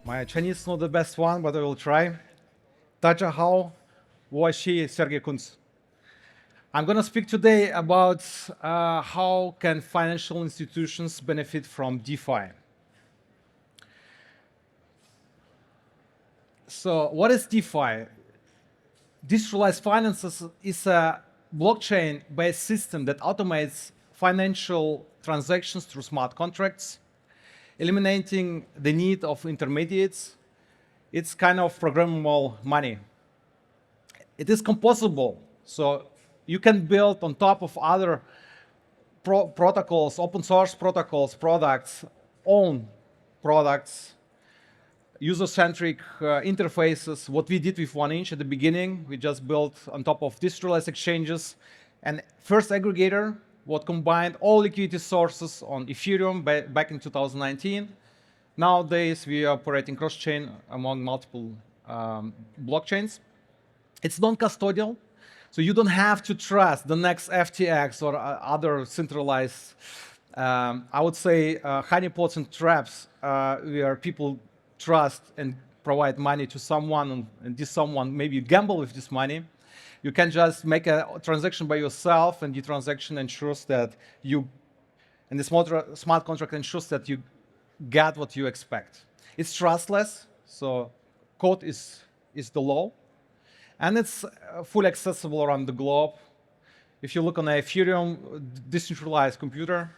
My Chinese is not the best one, but I will try. 大家好，我是 Sergej Kunz. I'm going to speak today about how can financial institutions benefit from DeFi. So what is DeFi? Decentralized finances is a blockchain-based system that automates financial transactions through smart contracts, eliminating the need of intermediates. It's kind of programmable money. It is composable, so you can build on top of other protocols, open source protocols, products, own products, user-centric interfaces. What we did with 1inch at the beginning, we just built on top of decentralized exchanges and first aggregator, what combined all liquidity sources on Ethereum back in 2019. Nowadays, we are operating cross-chain among multiple blockchains. It's non-custodial, so you don't have to trust the next FTX or other centralized, I would say, honeypots and traps where people trust and provide money to someone, and this someone maybe gamble with this money. You can just make a transaction by yourself, and the transaction ensures that you, and the smart contract ensures that you get what you expect. It's trustless, so code is the law, and it's fully accessible around the globe. If you look on a Ethereum decentralized computer,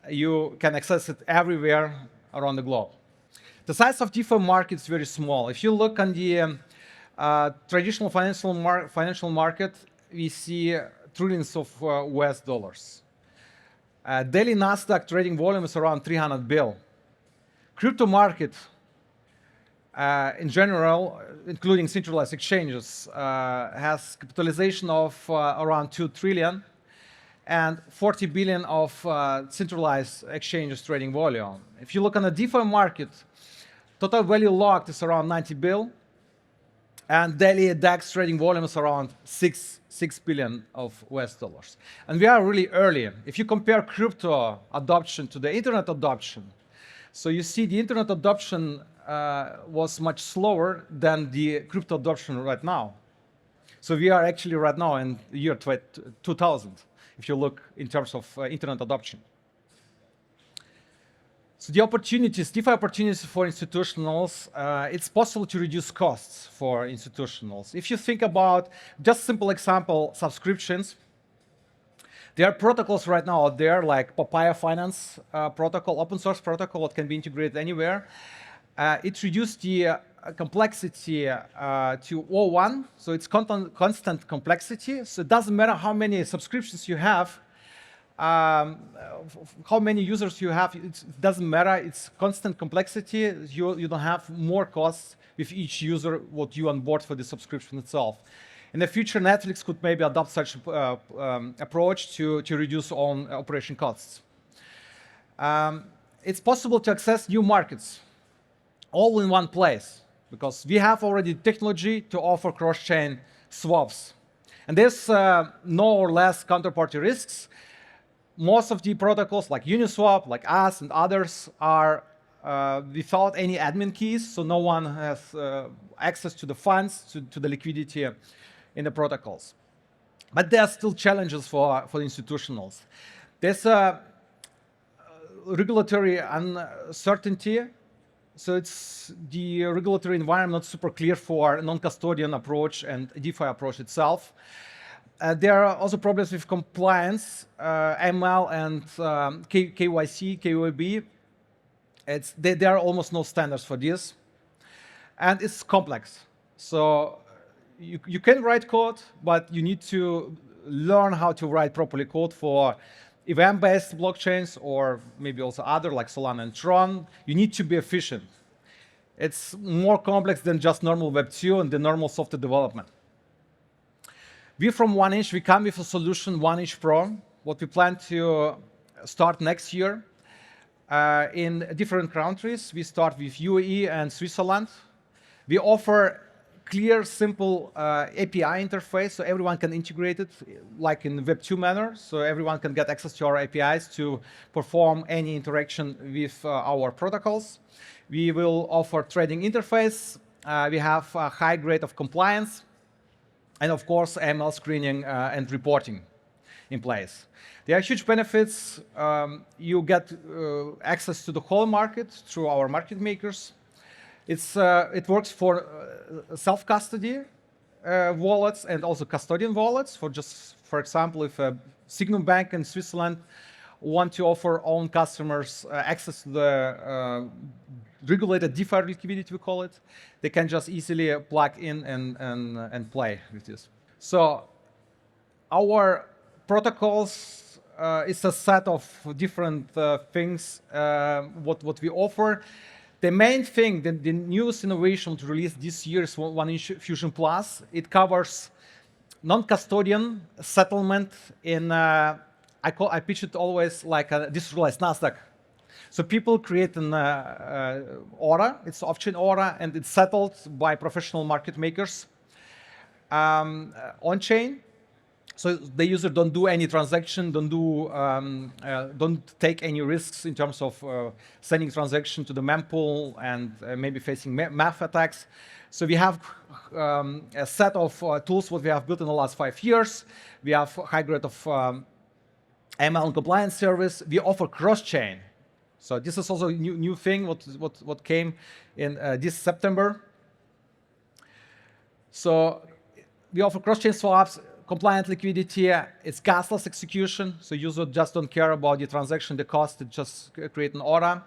you can access it everywhere around the globe. The size of DeFi market is very small. If you look on the traditional financial market, we see trillions of US dollars. Daily Nasdaq trading volume is around 300 billion. Crypto market, in general, including centralized exchanges, has capitalization of around 2 trillion and 40 billion of centralized exchanges trading volume. If you look on the DeFi market, total value locked is around 90 billion, and daily DAX trading volume is around 6 billion of US dollars. And we are really early. If you compare crypto adoption to the internet adoption, so you see the internet adoption was much slower than the crypto adoption right now. So we are actually right now in the year 2000, if you look in terms of internet adoption. So the opportunities, DeFi opportunities for institutionals, it's possible to reduce costs for institutionals. If you think about, just simple example, subscriptions, there are protocols right now out there like Papaya Finance protocol, open source protocol that can be integrated anywhere. It reduced the complexity to 0.1, so it's constant complexity. So it doesn't matter how many subscriptions you have, how many users you have, it doesn't matter, it's constant complexity. You don't have more costs with each user what you onboard for the subscription itself. In the future, Netflix could maybe adopt such approach to reduce own operation costs. It's possible to access new markets all in one place because we have already technology to offer cross-chain swaps. And there's no or less counterparty risks. Most of the protocols like Uniswap, like us and others are without any admin keys, so no one has access to the funds, to the liquidity in the protocols. But there are still challenges for the institutionals. There's a regulatory uncertainty, so it's the regulatory environment not super clear for non-custodian approach and DeFi approach itself. There are also problems with compliance, ML and KYC, KYB. There are almost no standards for this. And it's complex. So you can write code, but you need to learn how to write properly code for event-based blockchains or maybe also other like Solana and Tron. You need to be efficient. It's more complex than just normal Web 2 and the normal software development. We from 1inch, we come with a solution, 1inch Pro, what we plan to start next year. In different countries, we start with UAE and Switzerland. We offer clear, simple API interface, so everyone can integrate it like in Web 2 manner. So everyone can get access to our APIs to perform any interaction with our protocols. We will offer trading interface. We have a high grade of compliance, and of course, AML screening and reporting in place. There are huge benefits. You get access to the whole market through our market makers. It works for self-custody wallets and also custodian wallets. For example, if a Signum Bank in Switzerland want to offer own customers access to the regulated DeFi liquidity, we call it, they can just easily plug in and play with this. So our protocols is a set of different things what we offer. The main thing, the newest innovation to release this year is One-inch Fusion Plus. It covers non-custodian settlement in, I pitch it always like a decentralized NASDAQ. So people create an order, it's off-chain order, and it's settled by professional market makers on-chain. So the user don't do any transaction, don't take any risks in terms of sending transaction to the mempool and maybe facing math attacks. So we have a set of tools what we have built in the last 5 years. We have high grade of ML and compliance service. We offer cross-chain. So this is also a new thing what came in this September. So we offer cross-chain swaps, compliant liquidity, it's gasless execution, so users just don't care about the transaction, the cost, it just create an order,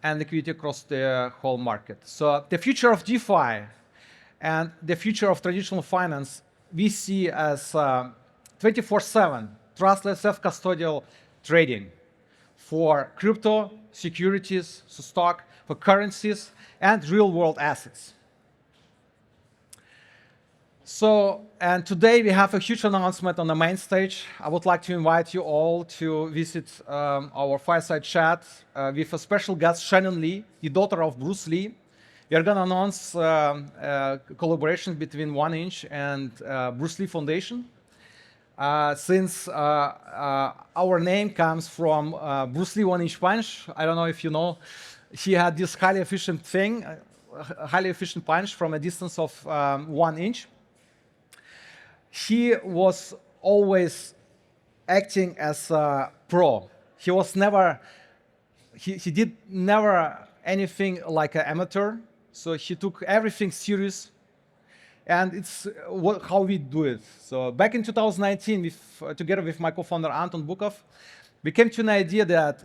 and liquidity across the whole market. So the future of DeFi and the future of traditional finance, we see as 24/7 trustless self-custodial trading for crypto, securities, so stock, for currencies, and real-world assets. So, and today we have a huge announcement on the main stage. I would like to invite you all to visit our fireside chat with a special guest, Shannon Lee, the daughter of Bruce Lee. We are going to announce collaboration between One-inch and Bruce Lee Foundation. Since our name comes from Bruce Lee One-inch Punch, I don't know if you know, he had this highly efficient thing, highly efficient punch from a distance of 1 inch. He was always acting as a pro. He was never, he did never anything like an amateur. So he took everything serious, and it's how we do it. So back in 2019, together with my co-founder Anton Bukov, we came to an idea that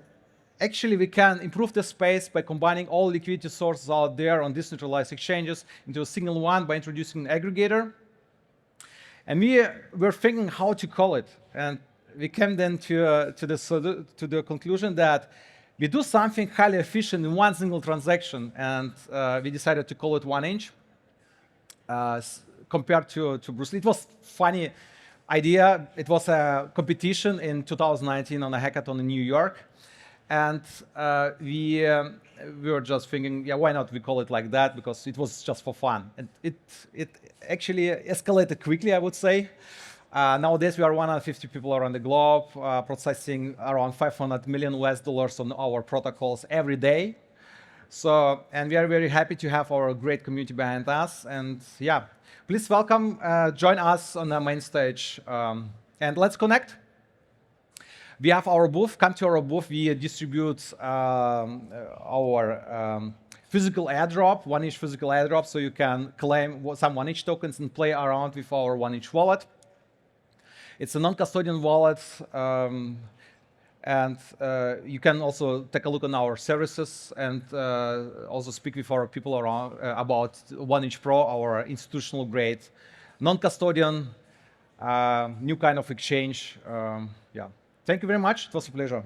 actually we can improve the space by combining all liquidity sources out there on decentralized exchanges into a single one by introducing an aggregator. And we were thinking how to call it, and we came then to the conclusion that we do something highly efficient in one single transaction, and we decided to call it One-inch. Compared to Bruce Lee, it was funny idea. It was a competition in 2019 on a hackathon in New York, and we were just thinking, yeah, why not we call it like that, because it was just for fun. And it actually escalated quickly, I would say. Nowadays, we are 150 people around the globe, processing around $500 million on our protocols every day. So, and we are very happy to have our great community behind us. And yeah, please welcome, join us on the main stage, and let's connect. We have our booth. Come to our booth. We distribute our physical airdrop, One-inch physical airdrop, so you can claim some One-inch tokens and play around with our One-inch wallet. It's a non-custodian wallet, and you can also take a look on our services and also speak with our people around about One-inch Pro, our institutional grade, non-custodian, new kind of exchange. Yeah. Thank you very much. It was a pleasure.